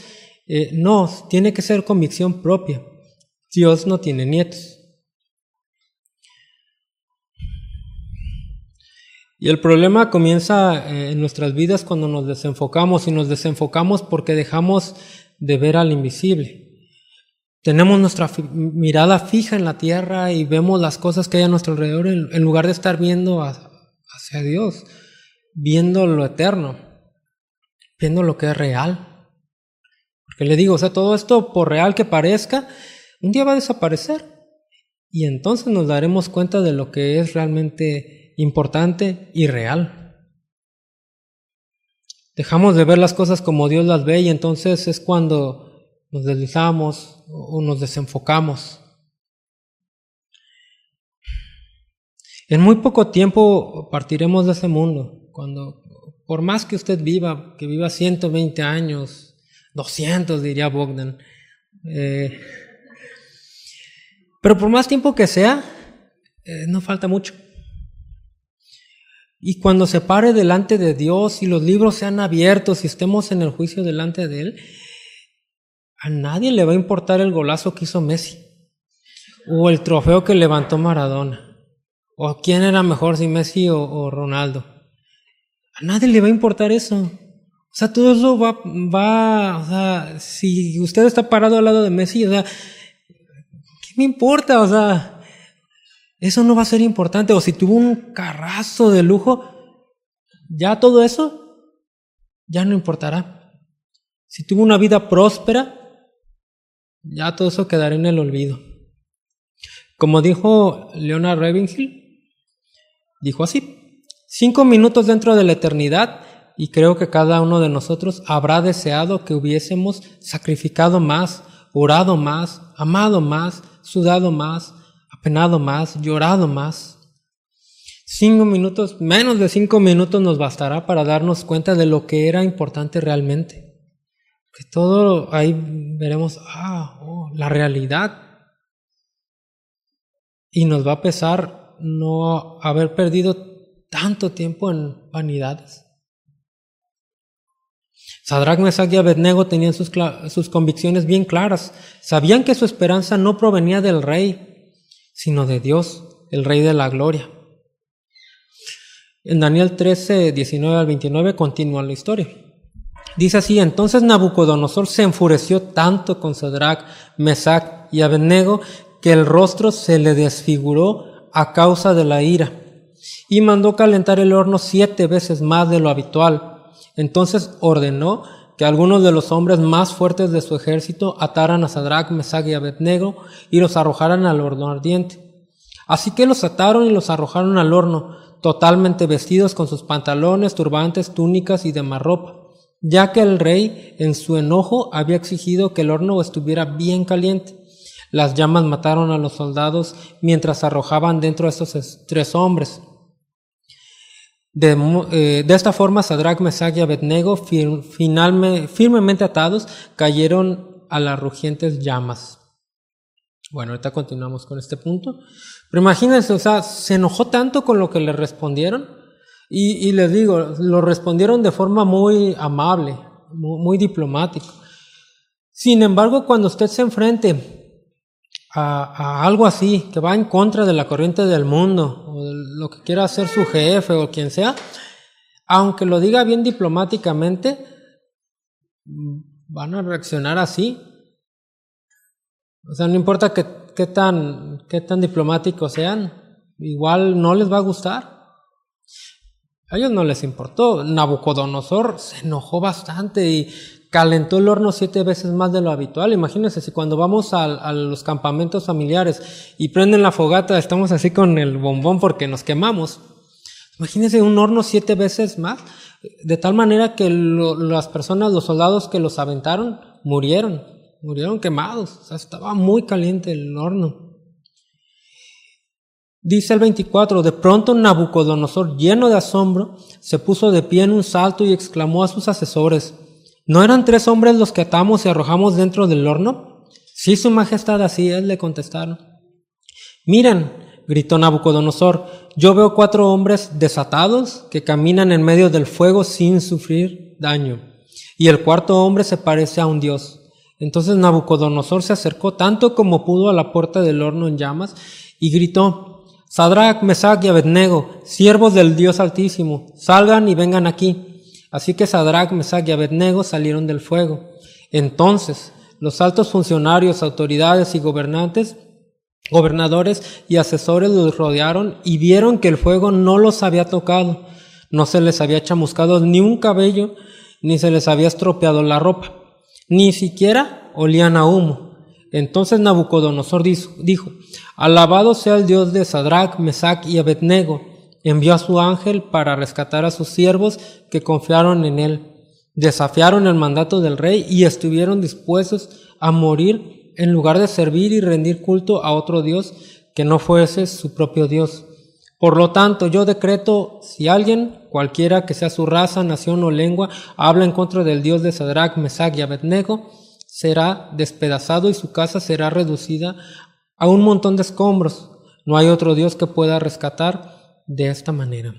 No, tiene que ser convicción propia. Dios no tiene nietos. Y el problema comienza en nuestras vidas cuando nos desenfocamos, y nos desenfocamos porque dejamos de ver al invisible. Tenemos nuestra mirada fija en la tierra y vemos las cosas que hay a nuestro alrededor en lugar de estar viendo hacia Dios, viendo lo eterno, viendo lo que es real. Porque le digo, o sea, todo esto, por real que parezca, un día va a desaparecer. Y entonces nos daremos cuenta de lo que es realmente importante y real. Dejamos de ver las cosas como Dios las ve y entonces es cuando nos deslizamos o nos desenfocamos. En muy poco tiempo partiremos de ese mundo. Cuando, por más que usted viva, que viva 120 años, 200 diría Bogdan, pero por más tiempo que sea, no falta mucho. Y cuando se pare delante de Dios y los libros sean abiertos y estemos en el juicio delante de Él, a nadie le va a importar el golazo que hizo Messi, o el trofeo que levantó Maradona, o quién era mejor, si Messi o Ronaldo. A nadie le va a importar eso. O sea, todo eso o sea, si usted está parado al lado de Messi, o sea, ¿qué me importa? O sea, eso no va a ser importante. O si tuvo un carrazo de lujo, ya todo eso ya no importará. Si tuvo una vida próspera, ya todo eso quedará en el olvido. Como dijo Leonard Ravenhill, dijo así: 5 minutos dentro de la eternidad, y creo que cada uno de nosotros habrá deseado que hubiésemos sacrificado más, orado más, amado más, sudado más, apenado más, llorado más. 5 minutos, menos de 5 minutos nos bastará para darnos cuenta de lo que era importante realmente. Que todo ahí veremos, la realidad. Y nos va a pesar no haber perdido tanto tiempo en vanidades. Sadrac, Mesach y Abednego tenían sus convicciones bien claras. Sabían que su esperanza no provenía del rey, sino de Dios, el Rey de la gloria. En Daniel 13, 19 al 29 continúa la historia. Dice así: entonces Nabucodonosor se enfureció tanto con Sadrac, Mesach y Abednego que el rostro se le desfiguró a causa de la ira, y mandó calentar el horno 7 veces más de lo habitual. Entonces ordenó que algunos de los hombres más fuertes de su ejército ataran a Sadrac, Mesach y Abednego y los arrojaran al horno ardiente. Así que los ataron y los arrojaron al horno, totalmente vestidos con sus pantalones, turbantes, túnicas y demás ropa, ya que el rey en su enojo había exigido que el horno estuviera bien caliente. Las llamas mataron a los soldados mientras arrojaban dentro a estos 3 hombres. De esta forma, Sadrac, Mesach y Abednego, firmemente atados, cayeron a las rugientes llamas. Bueno, ahorita continuamos con este punto. Pero imagínense, o sea, se enojó tanto con lo que le respondieron. Y les digo, lo respondieron de forma muy amable, muy diplomático. Sin embargo, cuando usted se enfrente a algo así, que va en contra de la corriente del mundo, o de lo que quiera hacer su jefe o quien sea, aunque lo diga bien diplomáticamente, van a reaccionar así. O sea, no importa qué tan diplomáticos sean, igual no les va a gustar. A ellos no les importó. Nabucodonosor se enojó bastante y calentó el horno 7 veces más de lo habitual. Imagínense si cuando vamos a los campamentos familiares y prenden la fogata, estamos así con el bombón porque nos quemamos. Imagínense un horno 7 veces más, de tal manera que las personas, los soldados que los aventaron, murieron quemados. O sea, estaba muy caliente el horno. Dice el 24: de pronto Nabucodonosor, lleno de asombro, se puso de pie en un salto y exclamó a sus asesores: ¿no eran 3 hombres los que atamos y arrojamos dentro del horno? Sí, su majestad, así es, le contestaron. Miren, gritó Nabucodonosor, yo veo 4 hombres desatados que caminan en medio del fuego sin sufrir daño, y el 4.º hombre se parece a un dios. Entonces Nabucodonosor se acercó tanto como pudo a la puerta del horno en llamas y gritó: Sadrac, Mesach y Abednego, siervos del Dios Altísimo, salgan y vengan aquí. Así que Sadrac, Mesach y Abednego salieron del fuego. Entonces los altos funcionarios, autoridades y gobernadores y asesores los rodearon y vieron que el fuego no los había tocado. No se les había chamuscado ni un cabello, ni se les había estropeado la ropa. Ni siquiera olían a humo. Entonces Nabucodonosor dijo: alabado sea el Dios de Sadrac, Mesach y Abednego. Envió a su ángel para rescatar a sus siervos que confiaron en él. Desafiaron el mandato del rey y estuvieron dispuestos a morir en lugar de servir y rendir culto a otro Dios que no fuese su propio Dios. Por lo tanto, yo decreto, si alguien, cualquiera que sea su raza, nación o lengua, habla en contra del Dios de Sadrac, Mesach y Abednego, será despedazado y su casa será reducida a un montón de escombros. No hay otro Dios que pueda rescatar de esta manera.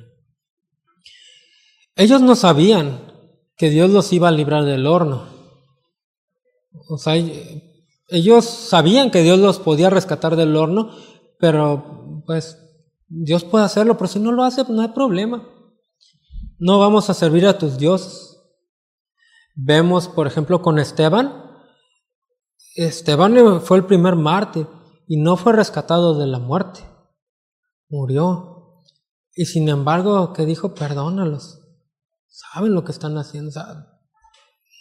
Ellos no sabían que Dios los iba a librar del horno. O sea, Ellos sabían que Dios los podía rescatar del horno, pero pues Dios puede hacerlo, pero si no lo hace, pues no hay problema. No vamos a servir a tus dioses. Vemos, por ejemplo, con Esteban. Esteban fue el primer mártir y no fue rescatado de la muerte. Murió. Y sin embargo, ¿qué dijo? Perdónalos. Saben lo que están haciendo.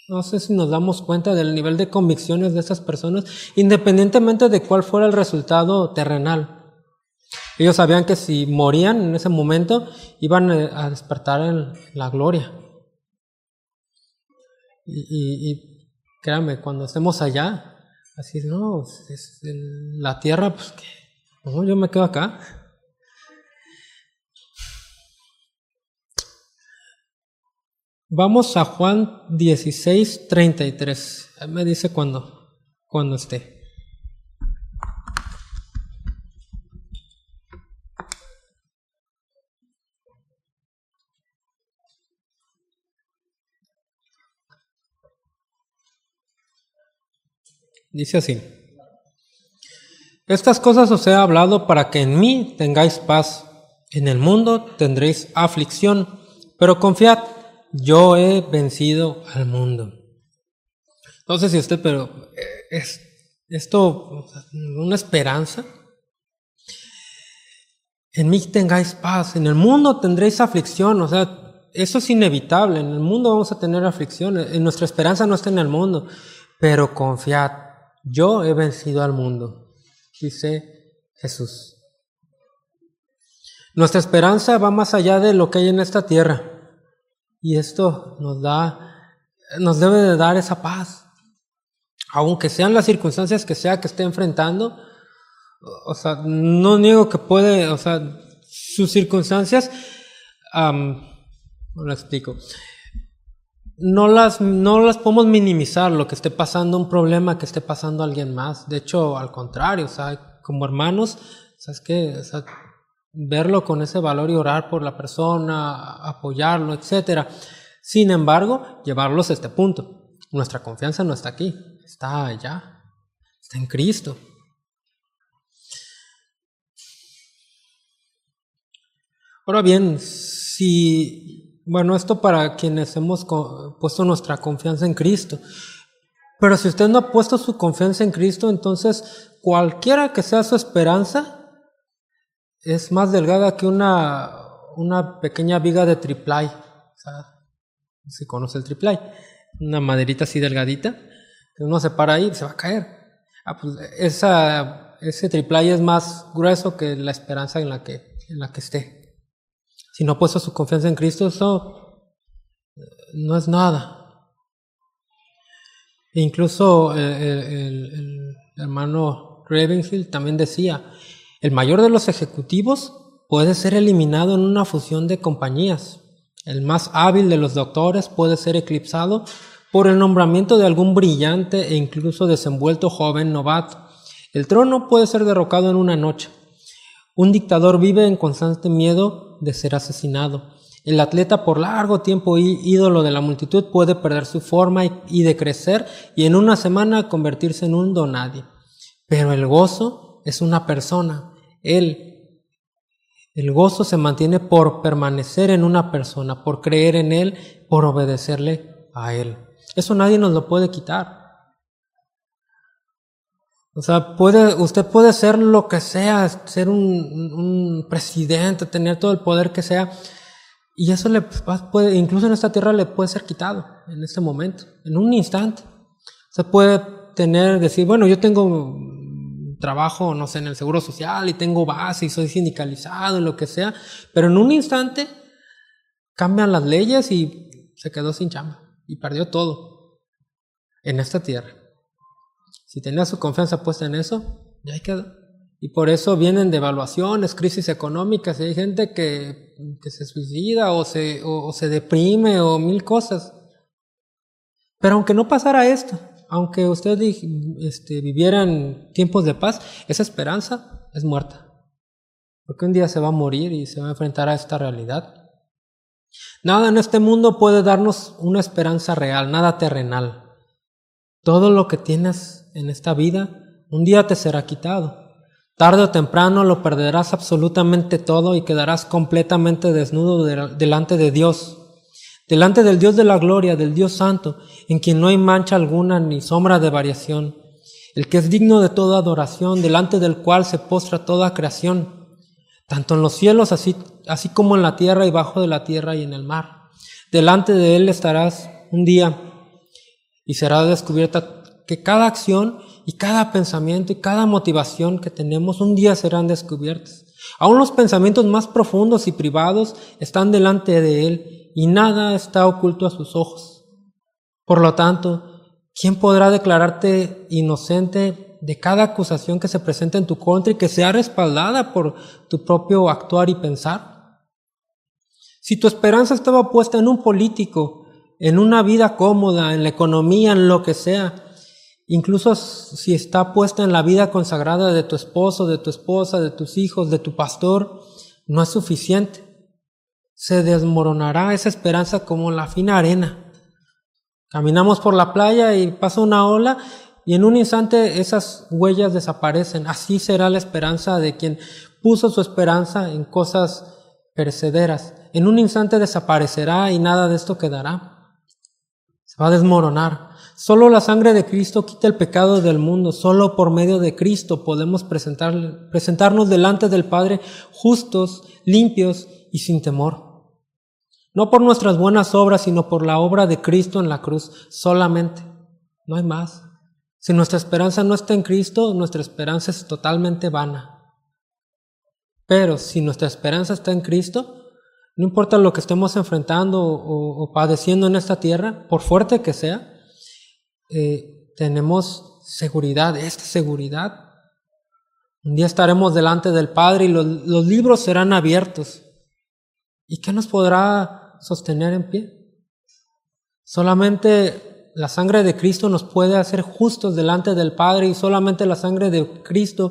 No sé si nos damos cuenta del nivel de convicciones de esas personas, independientemente de cuál fuera el resultado terrenal. Ellos sabían que si morían en ese momento, iban a despertar en la gloria. Y créanme, cuando estemos allá, así, no, es la tierra, pues que no, yo me quedo acá. Vamos a Juan 16:33. Me dice cuando esté. Dice así: estas cosas os he hablado para que en mí tengáis paz. En el mundo tendréis aflicción, pero confiad, yo he vencido al mundo. Entonces, si usted, pero es esto una esperanza. En mí tengáis paz, en el mundo tendréis aflicción, o sea, eso es inevitable, en el mundo vamos a tener aflicciones, nuestra esperanza no está en el mundo, pero confiad, yo he vencido al mundo, dice Jesús. Nuestra esperanza va más allá de lo que hay en esta tierra, y esto nos debe de dar esa paz, aunque sean las circunstancias que sea que esté enfrentando. O sea, no niego que puede, o sea, sus circunstancias, no lo explico, no las podemos minimizar lo que esté pasando, un problema que esté pasando a alguien más. De hecho, al contrario, o sea, como hermanos, ¿sabes qué? O sea, verlo con ese valor y orar por la persona, apoyarlo, etcétera. Sin embargo, llevarlos a este punto. Nuestra confianza no está aquí, está allá, está en Cristo. Ahora bien, esto para quienes hemos puesto nuestra confianza en Cristo, pero si usted no ha puesto su confianza en Cristo, entonces cualquiera que sea su esperanza, es más delgada que una pequeña viga de triplay. O sea, se conoce el triplay, una maderita así delgadita, que uno se para ahí y se va a caer. Pues ese triplay es más grueso que la esperanza en la que esté. Si no ha puesto su confianza en Cristo, eso no es nada. E incluso el hermano Ravenfield también decía, el mayor de los ejecutivos puede ser eliminado en una fusión de compañías. El más hábil de los doctores puede ser eclipsado por el nombramiento de algún brillante e incluso desenvuelto joven novato. El trono puede ser derrocado en una noche. Un dictador vive en constante miedo de ser asesinado. El atleta por largo tiempo ídolo de la multitud puede perder su forma y decrecer y en una semana convertirse en un donadie. Pero el gozo es una persona. El gozo se mantiene por permanecer en una persona, por creer en Él, por obedecerle a Él. Eso nadie nos lo puede quitar. O sea, usted puede ser lo que sea, ser un presidente, tener todo el poder que sea, y eso incluso en esta tierra le puede ser quitado en este momento, en un instante. Se puede decir, bueno, yo tengo trabajo, no sé, en el Seguro Social y tengo base y soy sindicalizado y lo que sea, pero en un instante cambian las leyes y se quedó sin chamba y perdió todo en esta tierra. Si tenía su confianza puesta en eso, ya quedó. Y por eso vienen devaluaciones, crisis económicas, y hay gente que se suicida o se deprime o mil cosas. Pero aunque no pasara esto, aunque usted viviera en tiempos de paz, esa esperanza es muerta. Porque un día se va a morir y se va a enfrentar a esta realidad. Nada en este mundo puede darnos una esperanza real, nada terrenal. todo lo que tienes en esta vida un día te será quitado. Tarde o temprano lo perderás absolutamente todo y quedarás completamente desnudo delante de Dios, delante del Dios de la gloria, del Dios santo, en quien no hay mancha alguna ni sombra de variación, el que es digno de toda adoración, delante del cual se postra toda creación, tanto en los cielos así como en la tierra y bajo de la tierra y en el mar. Delante de Él estarás un día y será descubierta que cada acción y cada pensamiento y cada motivación que tenemos un día serán descubiertos. Aún los pensamientos más profundos y privados están delante de Él y nada está oculto a sus ojos. Por lo tanto, ¿quién podrá declararte inocente de cada acusación que se presente en tu contra y que sea respaldada por tu propio actuar y pensar? Si tu esperanza estaba puesta en un político, en una vida cómoda, en la economía, en lo que sea, incluso si está puesta en la vida consagrada de tu esposo, de tu esposa, de tus hijos, de tu pastor, no es suficiente. Se desmoronará esa esperanza como la fina arena. Caminamos por la playa y pasa una ola y en un instante esas huellas desaparecen. Así será la esperanza de quien puso su esperanza en cosas perecederas. En un instante desaparecerá y nada de esto quedará. Se va a desmoronar. Solo la sangre de Cristo quita el pecado del mundo. Solo por medio de Cristo podemos presentarnos delante del Padre justos, limpios y sin temor. No por nuestras buenas obras, sino por la obra de Cristo en la cruz, solamente. No hay más. Si nuestra esperanza no está en Cristo, nuestra esperanza es totalmente vana. Pero si nuestra esperanza está en Cristo, no importa lo que estemos enfrentando o padeciendo en esta tierra, por fuerte que sea, tenemos seguridad, esta seguridad. Un día estaremos delante del Padre y los libros serán abiertos. ¿Y qué nos podrá sostener en pie? Solamente la sangre de Cristo nos puede hacer justos delante del Padre y solamente la sangre de Cristo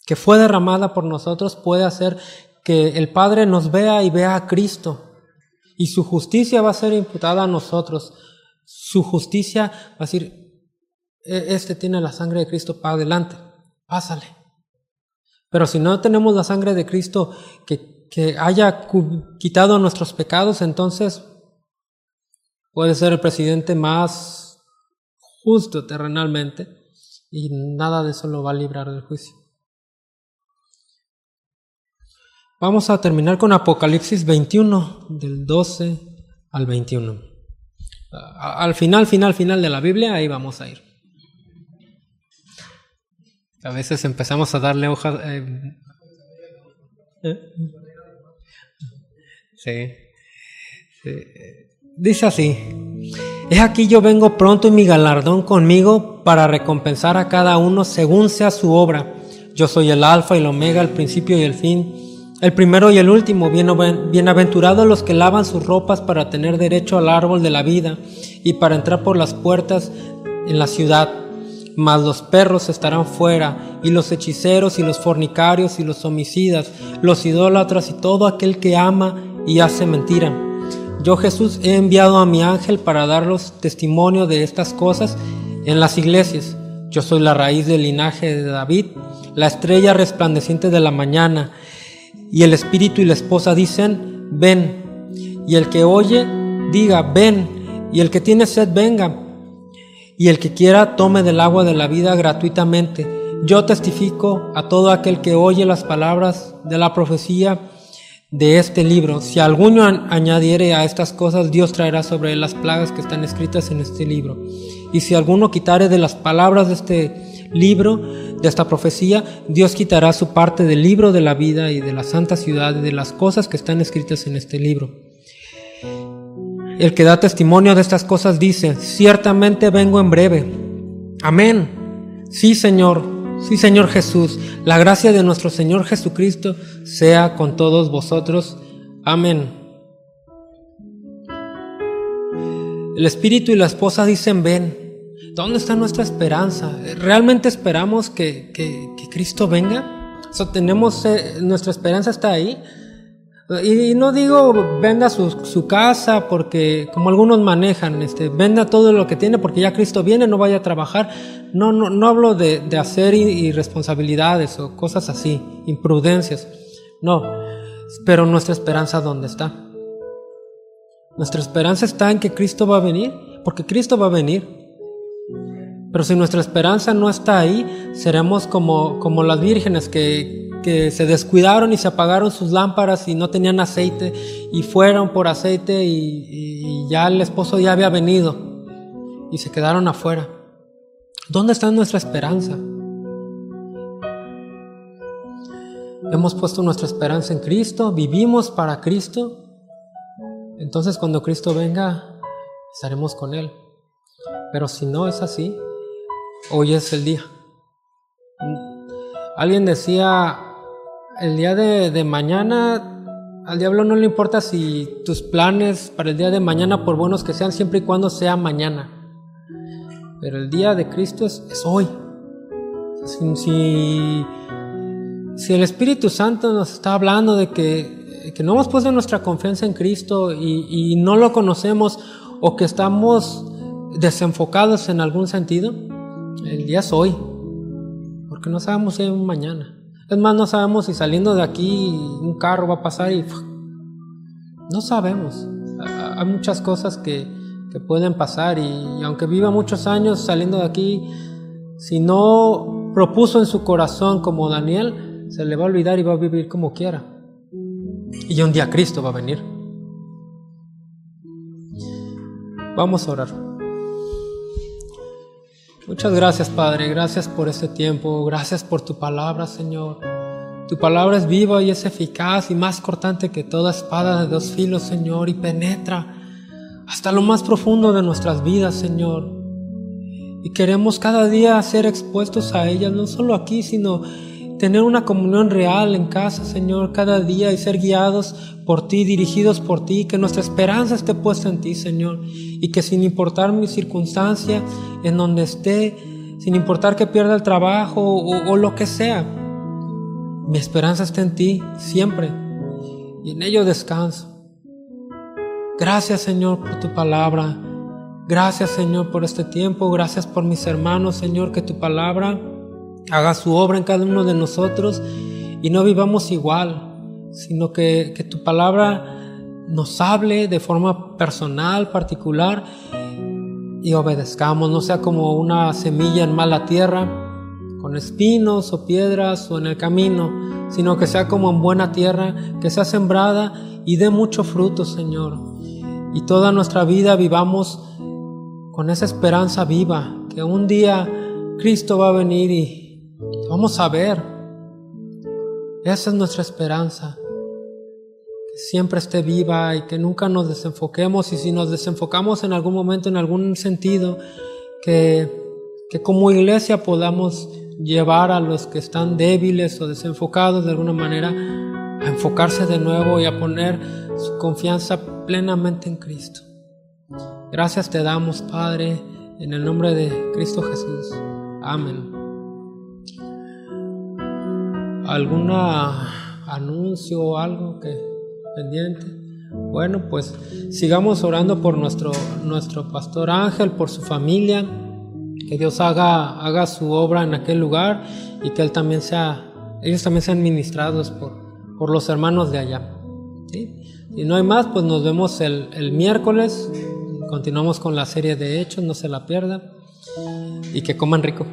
que fue derramada por nosotros puede hacer que el Padre nos vea y vea a Cristo. Y su justicia va a ser imputada a nosotros. Su justicia va a decir, este tiene la sangre de Cristo para adelante, pásale. Pero si no tenemos la sangre de Cristo que haya quitado nuestros pecados, entonces puede ser el presidente más justo terrenalmente y nada de eso lo va a librar del juicio. Vamos a terminar con Apocalipsis 21, del 12 al 21. Al final de la Biblia, ahí vamos a ir. A veces empezamos a darle hojas. Sí. Dice así: He aquí yo vengo pronto y mi galardón conmigo para recompensar a cada uno según sea su obra. Yo soy el Alfa y el Omega, el principio y el fin, el primero y el último. Bienaventurados los que lavan sus ropas para tener derecho al árbol de la vida y para entrar por las puertas en la ciudad. Mas los perros estarán fuera, y los hechiceros y los fornicarios y los homicidas, los idólatras y todo aquel que ama y hace mentira. Yo, Jesús, he enviado a mi ángel para daros testimonio de estas cosas en las iglesias. Yo soy la raíz del linaje de David, la estrella resplandeciente de la mañana. Y el espíritu y la esposa dicen, ven. Y el que oye, diga, ven. Y el que tiene sed, venga. Y el que quiera, tome del agua de la vida gratuitamente. Yo testifico a todo aquel que oye las palabras de la profecía de este libro. Si alguno añadiere a estas cosas, Dios traerá sobre él las plagas que están escritas en este libro. Y si alguno quitare de las palabras de este libro, de esta profecía, Dios quitará su parte del libro de la vida y de la santa ciudad y de las cosas que están escritas en este libro. El que da testimonio de estas cosas dice, ciertamente vengo en breve. Amén. Sí, Señor Jesús. La gracia de nuestro Señor Jesucristo sea con todos vosotros. Amén. El espíritu y la esposa dicen, ven. ¿Dónde está nuestra esperanza? ¿Realmente esperamos que Cristo venga? ¿Nuestra esperanza está ahí? Y no digo venda su casa porque como algunos manejan, venda todo lo que tiene porque ya Cristo viene, no vaya a trabajar. No hablo de hacer irresponsabilidades o cosas así, imprudencias. No, pero nuestra esperanza, ¿dónde está? Nuestra esperanza está en que Cristo va a venir, porque Cristo va a venir. Pero si nuestra esperanza no está ahí, seremos como las vírgenes que se descuidaron y se apagaron sus lámparas y no tenían aceite y fueron por aceite y ya el esposo ya había venido y se quedaron afuera. ¿Dónde está nuestra esperanza? Hemos puesto nuestra esperanza en Cristo, vivimos para Cristo. Entonces cuando Cristo venga, estaremos con Él. Pero si no es así, hoy es el día. Alguien decía, el día de mañana, al diablo no le importa si tus planes para el día de mañana, por buenos que sean, siempre y cuando sea mañana. Pero el día de Cristo es hoy. Si el Espíritu Santo nos está hablando de que no hemos puesto nuestra confianza en Cristo y no lo conocemos o que estamos desenfocados en algún sentido, el día es hoy, porque no sabemos si hay un mañana. Es más, no sabemos si saliendo de aquí un carro va a pasar y no sabemos. Hay muchas cosas que pueden pasar y aunque viva muchos años saliendo de aquí, si no propuso en su corazón como Daniel, se le va a olvidar y va a vivir como quiera. Y un día Cristo va a venir. Vamos a orar. Muchas gracias, Padre, gracias por este tiempo, gracias por tu palabra, Señor. Tu palabra es viva y es eficaz y más cortante que toda espada de 2 filos, Señor, y penetra hasta lo más profundo de nuestras vidas, Señor. Y queremos cada día ser expuestos a ella, no solo aquí, sino tener una comunión real en casa, Señor, cada día y ser guiados por ti, dirigidos por ti, que nuestra esperanza esté puesta en ti, Señor, y que sin importar mi circunstancia, en donde esté, sin importar que pierda el trabajo o lo que sea, mi esperanza está en ti siempre y en ello descanso. Gracias, Señor, por tu palabra. Gracias, Señor, por este tiempo. Gracias por mis hermanos, Señor, que tu palabra haga su obra en cada uno de nosotros y no vivamos igual, sino que tu palabra nos hable de forma personal, particular, y obedezcamos. No sea como una semilla en mala tierra, con espinos o piedras o en el camino, sino que sea como en buena tierra, que sea sembrada y dé mucho fruto, Señor. Y toda nuestra vida vivamos con esa esperanza viva, que un día Cristo va a venir y vamos a ver. Esa es nuestra esperanza, que siempre esté viva y que nunca nos desenfoquemos, y si nos desenfocamos en algún momento, en algún sentido, que como iglesia podamos llevar a los que están débiles o desenfocados de alguna manera a enfocarse de nuevo y a poner su confianza plenamente en Cristo. Gracias te damos, Padre, en el nombre de Cristo Jesús. Amén. ¿Algún anuncio o algo que pendiente? Bueno, pues sigamos orando por nuestro pastor Ángel, por su familia, que Dios haga su obra en aquel lugar y que ellos también sean ministrados por los hermanos de allá. ¿Sí? Si no hay más, pues nos vemos el miércoles. Continuamos con la serie de Hechos, no se la pierdan y que coman rico.